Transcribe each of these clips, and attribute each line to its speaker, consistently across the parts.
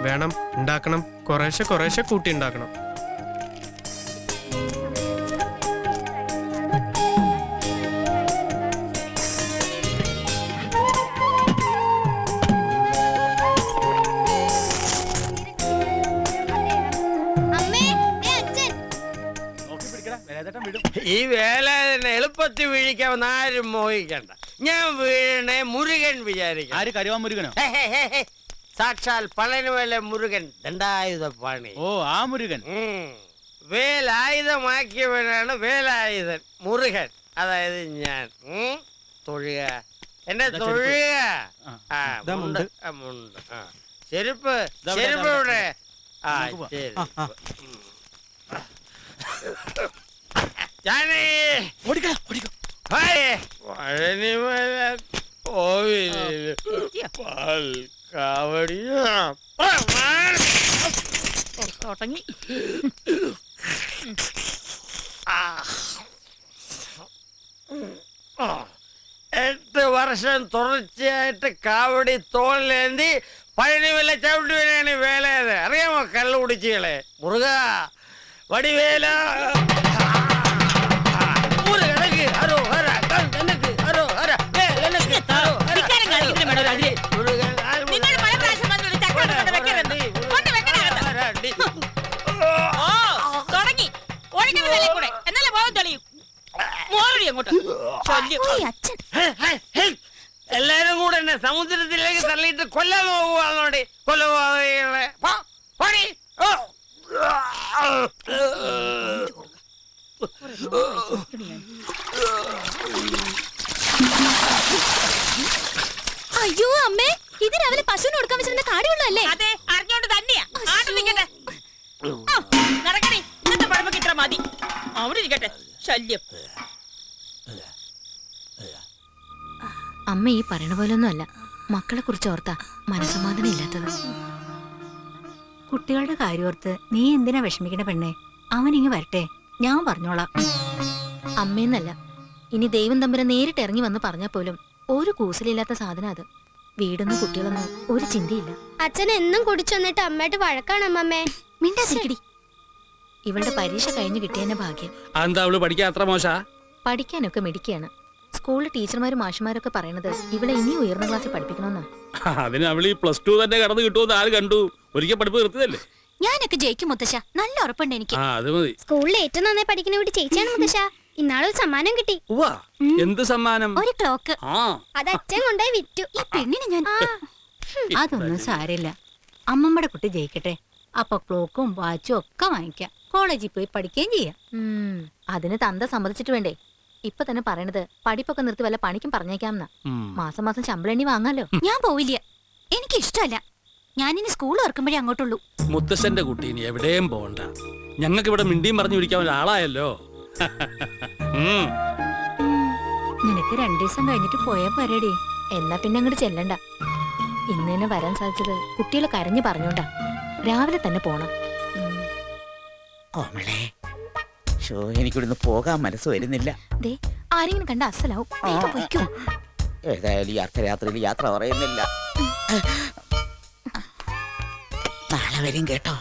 Speaker 1: വേണം, ഉണ്ടാക്കണം. കുറേശ്ശെ കുറേശ്ശെ കൂട്ടി ഉണ്ടാക്കണം.
Speaker 2: ഈ വേല എളുപ്പത്തിൽ വീഴിക്കാവുന്ന ആരും മോഹിക്കണ്ട. ഞാൻ വീണേ മുരുകൻ വിചാരിക്കും.
Speaker 3: ആര് കരുവാൻ മുരുകനോ?
Speaker 2: സാക്ഷാൽ പളനിമല മുരുകൻ ദണ്ഡായുധ പാണി.
Speaker 3: ഓ ആ മുരുകൻ.
Speaker 2: വേലായുധമാക്കിയവനാണ് വേലായുധൻ മുരുകൻ. അതായത് ഞാൻ തൊഴുക, എന്നെ തൊഴുക. മുണ്ട് ചെരുപ്പ് ചെരുപ്പ് ഇവിടെ. ആ ശരി. പഴനിമല കോവിലില് കാവടിയോ
Speaker 4: തുടങ്ങി.
Speaker 2: 8 വർഷം തുടർച്ചയായിട്ട് കാവടി തോളിലേന്തി പഴനിമല ചവിട്ടുവനാണ് വേലയത്. അറിയാമോ കള്ളു കുടിച്ചുകളെ? മുറുക വടിവേല എല്ലാരും കൂടെ എന്നെ സമുദ്രത്തിലേക്ക് തള്ളിയിട്ട് കൊല്ലാൻ പോവുകയാണോടെ. കൊല്ലപോകളെ
Speaker 4: അയ്യോ അമ്മേ, ഇത് രാവിലെ പശുവിന് കൊടുക്കാൻ വെച്ചിരുന്ന കാടിയുള്ളല്ലേ?
Speaker 5: അതെ, അറിഞ്ഞോണ്ട് തന്നെയാ. നടക്കണേ, ഇന്നത്തെ പഴമക്ക് ഇത്ര മതി. അവിടെ ഇരിക്കട്ടെ, ശല്യം.
Speaker 4: അമ്മ ഈ പറയണ പോലൊന്നും അല്ല. മക്കളെ കുറിച്ച് ഓർത്താ മനസ്സമാധാനം ഇല്ലാത്തത്.
Speaker 6: കുട്ടികളുടെ കാര്യോർത്ത് നീ എന്തിനാ വിഷമിക്കണ പെണ്ണെ? അവനിങ്ങ് വരട്ടെ, ഞാൻ പറഞ്ഞോളാം.
Speaker 4: അമ്മയെന്നല്ല, ഇനി ദൈവം തമ്പുരാൻ നേരിട്ട് ഇറങ്ങി വന്ന് പറഞ്ഞാൽ പോലും ഒരു കൂസലില്ലാത്ത സാധനം അത്. വീടൊന്നും കുട്ടികളൊന്നും ഒരു ചിന്തയില്ല.
Speaker 7: അച്ഛൻ എന്നും കുടിച്ചു വന്നിട്ട് അമ്മയായിട്ട് വഴക്കാണ് അമ്മമ്മേ.
Speaker 4: മിണ്ടാതിരിക്കടി. ഇവളുടെ പരീക്ഷ കഴിഞ്ഞു കിട്ടിയതിന്റെ ഭാഗ്യം.
Speaker 1: എന്താ അവള് പഠിക്കാൻ അത്ര മോശ?
Speaker 4: പഠിക്കാനൊക്കെ മിടിക്കുകയാണ്. സ്കൂളിലെ ടീച്ചർമാരും മാഷുമാരൊക്കെ പറയണത് ഇവളെ ഇനി ഉയർന്ന ക്ലാസ്സിൽ പഠിപ്പിക്കണമെന്നാ.
Speaker 1: അതിന് അവള് +2 തന്നെ കടന്നു കിട്ടുമെന്ന് ആര് കണ്ടു? ഒരിക്കൽ പഠിപ്പ് നിർത്തിയതല്ലേ?
Speaker 4: ഞാനൊക്കെ ജയിക്കും മുത്തശ്ശ, നല്ല ഉറപ്പുണ്ട് എനിക്ക്.
Speaker 1: അത് മതി.
Speaker 7: സ്കൂളിൽ ഏറ്റവും നന്നായി പഠിക്കുന്ന വീട് ചേച്ചിയാണ് മുത്തശ്ശ. ഇന്നാളൊരു സമ്മാനം കിട്ടി.
Speaker 1: എന്ത് സമ്മാനം?
Speaker 4: ഒരു ക്ലോക്ക്.
Speaker 7: അത് അച്ഛൻ കൊണ്ടുപോയി വിറ്റു.
Speaker 4: ഈ പെണ്ണിനെ ഞാൻ
Speaker 6: അതൊന്നും സാരില്ല. അമ്മമ്മയുടെ കുട്ടി ജയിക്കട്ടെ, അപ്പൊ ക്ലോക്കും വാച്ചും ഒക്കെ വാങ്ങിക്കാം. കോളേജിൽ പോയി പഠിക്കുകയും ചെയ്യാം.
Speaker 4: അതിന് തന്ത സമ്മതിച്ചിട്ട് വേണ്ടേ? ഇപ്പൊ തന്നെ പറയണത് പഠിപ്പൊക്കെ നിർത്തി വല്ല പണിക്കും പറഞ്ഞേക്കാമെന്നാ. മാസം മാസം ശമ്പളം എണ്ണി വാങ്ങാലോ.
Speaker 6: ഞാൻ പോവില്ല, എനിക്ക് ഇഷ്ടമല്ല. ഞാനിനി സ്കൂൾ ഓർക്കുമ്പോഴേ അങ്ങോട്ടുള്ളൂ.
Speaker 1: മുത്തശ്ശന്റെ കുട്ടി ഇനി എവിടെയും പോകണ്ട. ഞങ്ങൾക്ക് ഇവിടെ മിണ്ടിയും പറഞ്ഞു പിടിക്കാൻ ഒരാളായല്ലോ.
Speaker 6: നിനക്ക് 2 ദിവസം കഴിഞ്ഞിട്ട് പോയാ പോരടി.
Speaker 4: എന്നാ പിന്നെ അങ്ങോട്ട് ചെല്ലണ്ട. ഇന്ന് തന്നെ വരാൻ സാധിച്ചത് കുട്ടികളെ കരഞ്ഞു പറഞ്ഞോണ്ടാ. രാവിലെ തന്നെ പോണം.
Speaker 8: എനിക്കിവിടുന്ന് പോകാൻ മനസ്സ് വരുന്നില്ല.
Speaker 4: ആരെങ്കിലും കണ്ട അസലാവും.
Speaker 8: ഏതായാലും ഈ അർദ്ധരാത്രിയിൽ യാത്ര പറയുന്നില്ല. നാളെ വരും കേട്ടോ.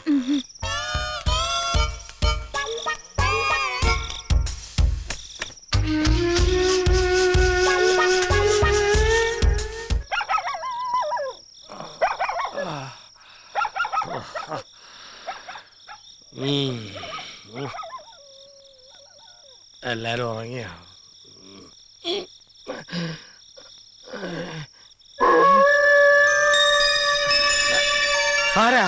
Speaker 2: എല്ലാരും ഉറങ്ങിയോ?
Speaker 8: ആരാ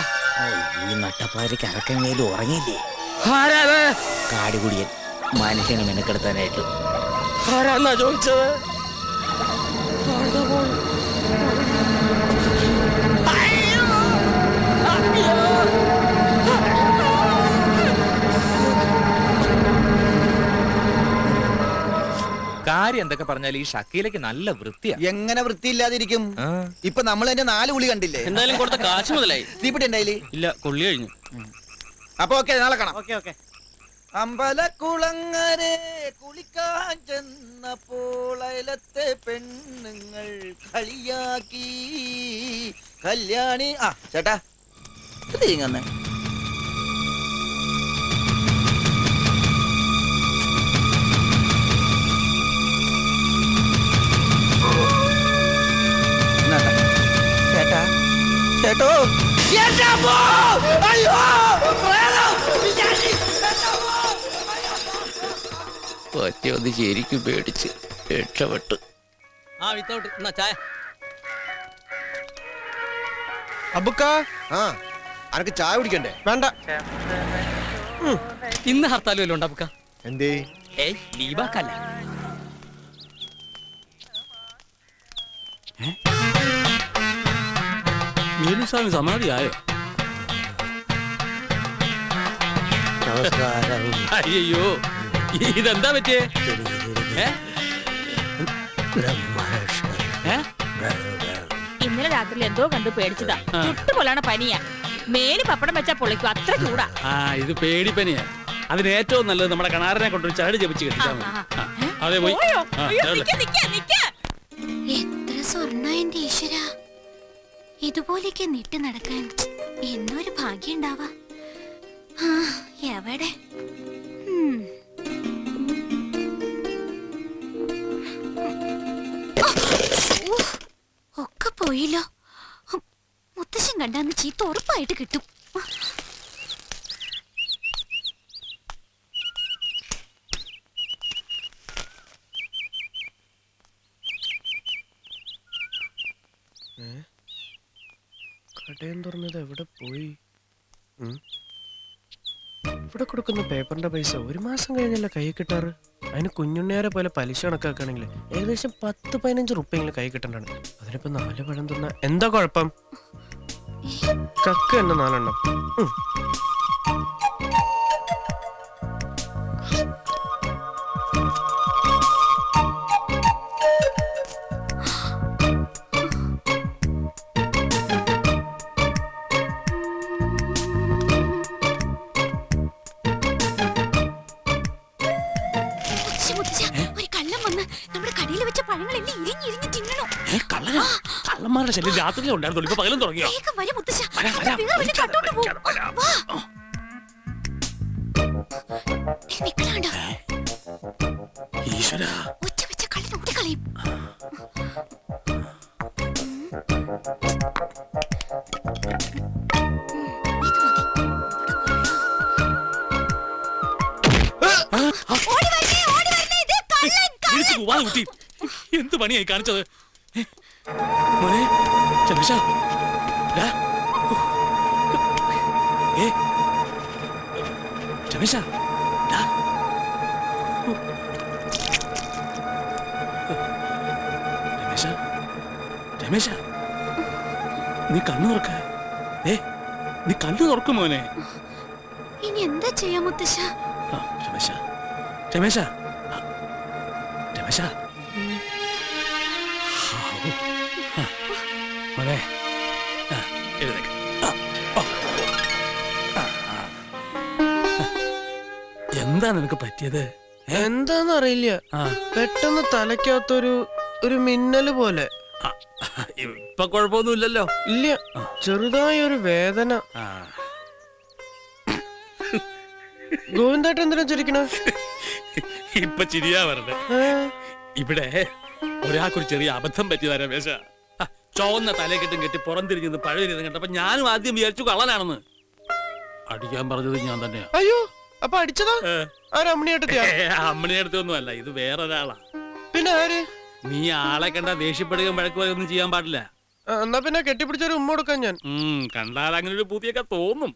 Speaker 8: ഈ നട്ടപ്പാരിക്ക് അറക്കങ്ങയിലും ഉറങ്ങിയില്ലേ? കാടുകുടിയൻ മനുഷ്യനെ മെനക്കെടുത്താനായിട്ട്.
Speaker 2: ആരാന്നാ ചോദിച്ചത്?
Speaker 9: കാര്യം എന്തൊക്കെ പറഞ്ഞാൽ ഈ ഷക്കീലക്ക് നല്ല വൃത്തിയാ.
Speaker 10: എങ്ങനെ വൃത്തിയില്ലാതിരിക്കും? ഇപ്പൊ നമ്മൾ എന്റെ 4 ഗുളി കണ്ടില്ലേ?
Speaker 9: എന്തായാലും കൊടുത്ത കാശ് മുതലായി.
Speaker 10: തീപ്പിട്ടി ഉണ്ടായില്ലേ?
Speaker 9: ഇല്ല, കൊള്ളി കഴിഞ്ഞു.
Speaker 10: അപ്പൊ ഓക്കെ, നാളെ കാണാം. അമ്പലക്കുളങ്ങരെ കുളിക്കാൻ ചെന്നപ്പോൾ അയലത്തെ പെണ്ണുങ്ങൾ കളിയാക്കി കല്യാണി. ആ ചേട്ടാ ഇത് ഇങ്ങനെ ചേട്ടാ ചേട്ടോ
Speaker 8: ഒറ്റ ശരിക്കും പേടിച്ച് രക്ഷപ്പെട്ടു.
Speaker 10: അബുക്ക അനക്ക് ചായ കുടിക്കണ്ടേ? വേണ്ട.
Speaker 1: ഇന്ന് ഹർത്താലും വല്ലതും ഉണ്ടാ
Speaker 10: എന്തേ?
Speaker 1: ഏയ് ലീവാക്കല്ല. വേലുസ്വാമി സമാധിയായോ? അയ്യോ ഇതെന്താ പറ്റിയേ?
Speaker 5: ഇന്നലെ രാത്രി എന്തോ കണ്ടു പേടിച്ചതാ. ചുട്ടുപോലാണ് പനിയാ. മേല് പപ്പടം വെച്ചാ പൊളിക്കും, അത്ര ചൂടാ.
Speaker 1: ആ ഇത് പേടിപ്പനിയാ. അതിന് ഏറ്റവും നല്ലത് നമ്മുടെ കണാറിനെ കൊണ്ടൊരു ചരട് ജപിച്ച് കെട്ടിച്ചാൽ മതി. അതെ പോയി.
Speaker 5: പോയോ? അയ്യോ, നിക്ക്, നിക്ക്, നിക്ക്.
Speaker 7: എത്ര സ്വർണ്ണ എന്റെ ഈശ്വര, ഇതുപോലെയൊക്കെ നിട്ട് നടക്കാൻ എന്നൊരു ഭാഗ്യം ഉണ്ടാവാ. എവിടെ ഒക്കെ പോയില്ലോ. മുത്തശ്ശൻ കണ്ടാന്ന് ചീത്ത ഉറപ്പായിട്ട് കിട്ടും.
Speaker 3: കടയും തുറന്നത് എവിടെ പോയി? ഇവിടെ കൊടുക്കുന്ന പേപ്പറിന്റെ പൈസ ഒരു മാസം കഴിഞ്ഞല്ല കൈ കിട്ടാറ്. അതിന് കുഞ്ഞുണ്ണിയാരെ പോലെ പലിശ കണക്കാക്കുകയാണെങ്കിൽ ഏകദേശം 10-15 റുപ്യെങ്കിലും കൈ കിട്ടണ്ടാണ്. അതിനിപ്പോ 4 പഴം തിന്ന എന്താ കുഴപ്പം? കക്ക് തന്നെ 4 എണ്ണം.
Speaker 1: കള്ളന്മാരുടെ ശല്യം രാത്രിയിലും ഉണ്ടായിരുന്നുള്ളൂ, ഇപ്പൊ പകലും തുടങ്ങിയോ? ഈശ്വരാ, എന്ത് പണിയായി കാണിച്ചത്? മോനെ ചന്ദ്രശ, ചന്ദ്രശ, രമേശ, രമേശ, നീ കണ്ണു തുറക്ക. നീ കണ്ണു തുറക്കും മോനെ.
Speaker 7: ഇനി എന്താ ചെയ്യാ മുത്തശ്ശ?
Speaker 1: രമേശ, രമേശ, രമേശ, മോനെ എഴുന്നേക്ക്. എന്താ നിനക്ക് പറ്റിയത്?
Speaker 3: എന്താന്ന് അറിയില്ല, പെട്ടെന്ന് തലയ്ക്കകത്തൊരു മിന്നല് പോലെ.
Speaker 1: ഇപ്പൊ കുഴപ്പമൊന്നുമില്ലല്ലോ?
Speaker 3: ഇല്ല, ചെറുതായ ഒരു വേദന. ഗോവിന്ദേട്ടൻ എന്തിനാ ചിരിക്കണ?
Speaker 1: ഇപ്പൊ ചിരിയാ വരണ്ടേ? ഇവിടെ ഒരാൾക്കൊരു ചെറിയ അബദ്ധം പറ്റിയതാ രമേശ. ചുവന്ന തലക്കെട്ടും കെട്ടി പുറംതിരിഞ്ഞ് പഴയ കണ്ടപ്പോ ഞാനും ആദ്യം വിചാരിച്ചു കള്ളനാണെന്ന്. അടിക്കാൻ പറഞ്ഞത് ഞാൻ തന്നെയാ.
Speaker 3: അയ്യോ, അപ്പൊ അടിച്ചതാ?
Speaker 1: അമ്മണിയടുത്തൊന്നും അല്ല, ഇത് വേറൊരാളാ.
Speaker 3: പിന്നെ ആര്?
Speaker 1: നീ ആളെ കണ്ടാ ദേഷ്യപ്പെടുകയും വഴക്കുകയും ഒന്നും ചെയ്യാൻ പാടില്ല.
Speaker 3: എന്നാ പിന്നെ കെട്ടിപ്പിടിച്ചൊരു ഉമ്മ കൊടുക്കാൻ ഞാൻ.
Speaker 1: കണ്ടാൽ അങ്ങനെ ഒരു പൂതിയൊക്കെ തോന്നും.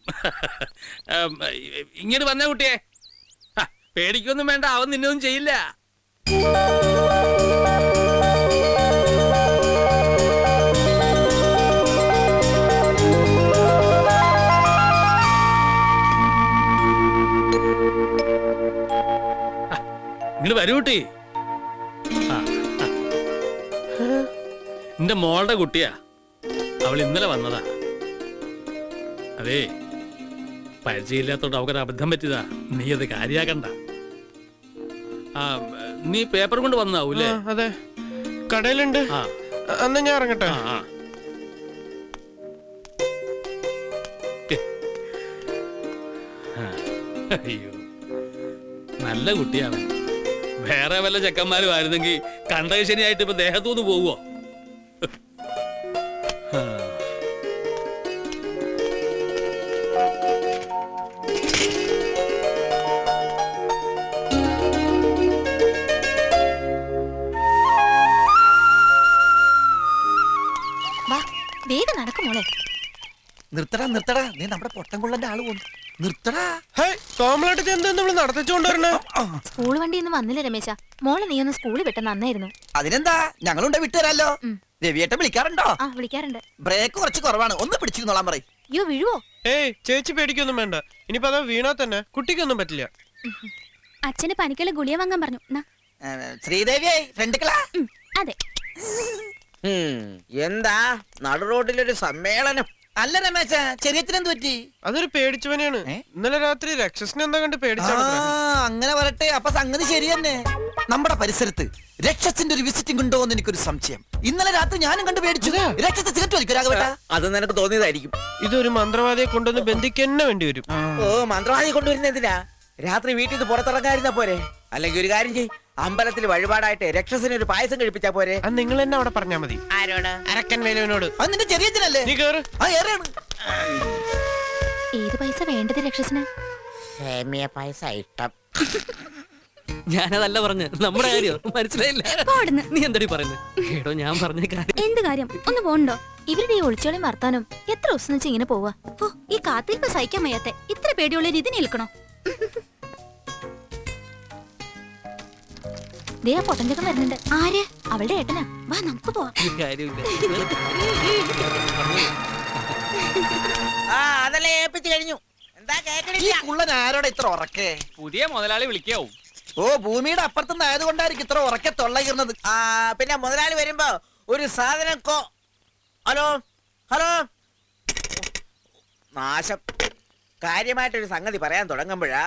Speaker 1: ഇങ്ങനെ വന്നേ കുട്ടിയെ, പേടിക്കൊന്നും വേണ്ട, അവൻ നിന്നൊന്നും ചെയ്യില്ല. ഇങ്ങോട്ട് വരൂ കുട്ടി. എന്റെ മോളുടെ കുട്ടിയാ, അവൾ ഇന്നലെ വന്നതാ. അതേ, പരിചയമില്ലാത്തോണ്ട് അവക്കൊരു അബദ്ധം പറ്റിയതാ. നീ അത് കാര്യാക്കണ്ട. ആ, നീ പേപ്പർ കൊണ്ട് വന്നാവൂല്ലേ?
Speaker 3: ആ, അതെ കടയിലുണ്ട്.
Speaker 1: ആ
Speaker 3: അന്ന് ഞാൻ ഇറങ്ങട്ടെ.
Speaker 1: ആ, ആ. ആ, അയ്യോ നല്ല കുട്ടിയാണ്. വേറെ വല്ല ചെക്കന്മാരും ആയിരുന്നെങ്കിൽ കണ്ടകശനിയായിട്ട് ഇപ്പൊ ദേഹത്തുനിന്ന് പോവോ?
Speaker 4: വാ വേഗം നടക്കും മോളെ.
Speaker 10: നിർത്തടാ നിർത്തടാ, നീ നമ്മുടെ പൊട്ടൻകൊള്ളന്റെ ആള് പോന്നു. നിർത്തടാ.
Speaker 3: കോമലായിട്ട് എന്താ നമ്മള് നടത്തിച്ചുകൊണ്ടുവരണേ?
Speaker 4: സ്കൂൾ വണ്ടി ഒന്നും വന്നില്ല രമേശ. മോളെ നീ ഒന്ന് സ്കൂളിൽ വിട്ട നന്നായിരുന്നു.
Speaker 10: അതിനെന്താ, ഞങ്ങളുണ്ട് വിട്ടുതരാലോ. രവിയേട്ടൻ വിളിക്കാറുണ്ടോ?
Speaker 4: ആ വിളിക്കാറുണ്ട്.
Speaker 10: ബ്രേക്ക് കുറച്ച് കുറവാണ്, ഒന്ന് പിടിച്ചിരുന്നോളാൻ പറയും.
Speaker 4: അയ്യോ വീഴുവോ?
Speaker 3: ഏയ് ചേച്ചി പേടിക്കൊന്നും വേണ്ട. ഇനിയിപ്പോ അതാ വീണാ തന്നെ കുട്ടിക്കൊന്നും പറ്റില്ല.
Speaker 7: അച്ഛന് പനിക്കുള്ള ഗുളിക വാങ്ങാൻ പറഞ്ഞു. നാ.
Speaker 10: ശ്രീദേവിയെ ഫ്രണ്ടുക്കളാ.
Speaker 7: അതെ.
Speaker 2: എന്താ നടു റോഡിലൊരു സമ്മേളനം?
Speaker 10: അല്ല രമേശ, ചെറിയച്ഛനെന്ത് പറ്റി?
Speaker 3: അതൊരു പേടിച്ചവനെയാണ്. ഇന്നലെ രാത്രി രക്ഷസിനെ എന്താ കണ്ട്
Speaker 10: ആ,
Speaker 3: പേടിച്ചാണ്.
Speaker 10: അങ്ങനെ വരട്ടെ. അപ്പൊ സംഗതി ശരി തന്നെ. നമ്മുടെ പരിസരത്ത് രക്ഷസിന്റെ ഒരു വിസിറ്റിംഗ് ഉണ്ടോ എന്ന് എനിക്കൊരു സംശയം. ഇന്നലെ രാത്രി ഞാനും കണ്ട് പേടിച്ചു. രക്ഷസ് സിഗരറ്റ് വലിക്കും രാഘവേട്ടാ.
Speaker 2: അത് നിനക്ക് തോന്നിയതായിരിക്കും.
Speaker 3: ഇതൊരു മന്ത്രവാദിയെ കൊണ്ടുവന്ന് ബന്ധിക്കന്നെ വേണ്ടി വരും.
Speaker 2: ഓ, മന്ത്രവാദി കൊണ്ടുവരുന്ന എന്തിനാ? രാത്രി വീട്ടിൽ നിന്ന് പുറത്തിറങ്ങാതിരുന്നാ പോരെ? അല്ലെങ്കിൽ ഒരു കാര്യം ചെയ്, അമ്പലത്തിൽ വഴിപാടായിട്ട് രക്ഷസിന് ഒരു പായസം കഴിപ്പിച്ചാ പോരെ?
Speaker 3: അത് നിങ്ങൾ തന്നെ അവിടെ പറഞ്ഞാ മതി.
Speaker 2: ആരോട്?
Speaker 3: അരക്കൻ വേലുവിനോട്.
Speaker 10: അത് നിന്റെ ചെറിയച്ഛനല്ലേ?
Speaker 3: നീ കേറ്.
Speaker 10: ആ ഏറെയാണ്.
Speaker 4: ഏത് പൈസ വേണ്ടത് രക്ഷസിന്?
Speaker 2: സേമിയ പായസം ഇഷ്ടം.
Speaker 8: ഞാനതല്ല പറഞ്ഞ് നമ്മുടെ കാര്യം മനസ്സിലായില്ല.
Speaker 7: പോടുന്ന്.
Speaker 8: നീ എന്തടി പറയുന്നത്? കേട്ടോ ഞാൻ പറഞ്ഞ കാര്യം.
Speaker 7: എന്ത് കാര്യം? ഒന്ന് പോണ്ടോ?
Speaker 4: ഇവരുടെ ഈ ഒളിച്ചോളിയും വർത്താനം എത്ര ദിവസം വെച്ച് ഇങ്ങനെ പോവാ?
Speaker 7: ഓ, ഈ കാത്തിരിപ്പ് സഹിക്കാൻ വയ്യാത്തെ. ഇത്ര പേടിയുള്ള രീതി നിൽക്കണോ?
Speaker 4: ദേ ആ പൊട്ടഞ്ചക്കം വരുന്നുണ്ട്.
Speaker 7: ആര്?
Speaker 4: അവളുടെ ഏട്ടനാ.
Speaker 7: വാ നമുക്ക് പോവാം.
Speaker 2: ആ, അതല്ലേ ഏൽപ്പിച്ചു കഴിഞ്ഞു. എന്താ
Speaker 10: ഈ
Speaker 2: കേക്കണില്ല?
Speaker 10: കുള്ളൻ ആരോടെ ഇത്ര ഉറക്കേ?
Speaker 9: പുതിയ മുതലാളി വിളിക്കാവും.
Speaker 10: ഓ, ഭൂമിയുടെ അപ്പുറത്തുനിന്ന് ആയതുകൊണ്ടായിരിക്കും ഇത്ര ഉറക്കെ തൊള്ളയിരുന്നത്.
Speaker 2: ആ, പിന്നെ മുതലാളി വരുമ്പോ ഒരു സാധനം ഹലോ ഹലോ. നാശം. കാര്യമായിട്ടൊരു സംഗതി പറയാൻ തുടങ്ങുമ്പോഴാ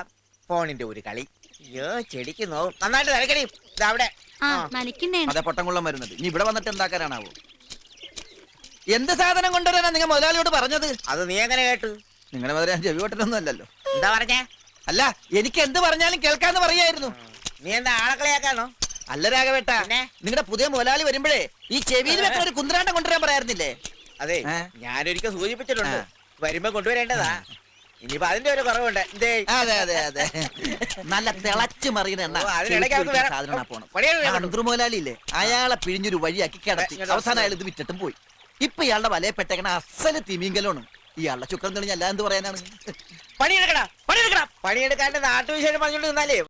Speaker 2: ഫോണിന്റെ ഒരു കളി. അയ്യോ, ചെടിക്ക് നോവും. നന്നായിട്ട് തിരക്കടി. അവിടെ
Speaker 7: ആ, നനയ്ക്കുന്നേണ്.
Speaker 10: അതെ, പൊട്ടൻകുള്ളം വരുന്നത്. ഇനി ഇവിടെ വന്നിട്ട് എന്താക്കാനാണാവോ? എന്ത് സാധനം കൊണ്ടുവരാനാ നിങ്ങൾ മുതലാളിയോട് പറഞ്ഞത്?
Speaker 2: അത് നീ എങ്ങനെ കേട്ടു?
Speaker 10: നിങ്ങളുടെ മുതലാളി ചെവിവട്ടനൊന്നും അല്ലല്ലോ.
Speaker 2: എന്താ പറഞ്ഞേ?
Speaker 10: അല്ല, എനിക്ക് എന്ത് പറഞ്ഞാലും കേൾക്കാന്ന് പറയായിരുന്നു.
Speaker 2: നീ എന്താ ആളക്കളിയാക്കാണോ?
Speaker 10: അല്ല രാഘവേട്ട,
Speaker 2: പിന്നെ?
Speaker 10: നിങ്ങളുടെ പുതിയ മുതലാളി വരുമ്പോഴേ ഈ ചെവിയിൽ വെക്കുന്ന ഒരു കുന്ത്രാണ്ടം കൊണ്ടുവരാൻ പറയാറുന്നില്ലേ?
Speaker 2: അതെ, ഞാനൊരിക്കൽ സൂചിപ്പിച്ചിട്ടുണ്ട്. വരുമ്പോ കൊണ്ടുവരേണ്ടതാ. ഇനിയിപ്പോ അതിന്റെ ഒരു കുറവുണ്ട്. എന്തേ?
Speaker 10: അതെ അതെ അതെ, നല്ല തിളച്ചു മറിയുന്ന എണ്ണ
Speaker 2: ഓ, അതിനിടയ്ക്ക് അവർക്ക് വേറെ
Speaker 10: സാധനമാണ് പോണം.
Speaker 2: പണിയാണ് വേണ്ടത്.
Speaker 10: അന്തർ മുതലാളി ഇല്ലേ, അയാളെ പിഴിഞ്ഞൊരു വഴിയാക്കി കിടത്തി. അവസാനം അയാൾ ഇത് വിറ്റിട്ടും പോയി. ഇപ്പൊ ഇയാളുടെ വലയപ്പെട്ടേക്കണ അസല് തിമിങ്കലാണ്. ഇയാളുടെ ചുക്രം തെളിഞ്ഞ അല്ല എന്ത് പറയാനാണ്?
Speaker 2: പണിയെടുക്കടാ, പണിയെടുക്കടാ. പണിയെടുക്കാണ്ട് നാട്ടുവിശേഷം പറഞ്ഞോണ്ട് നിന്നാലേ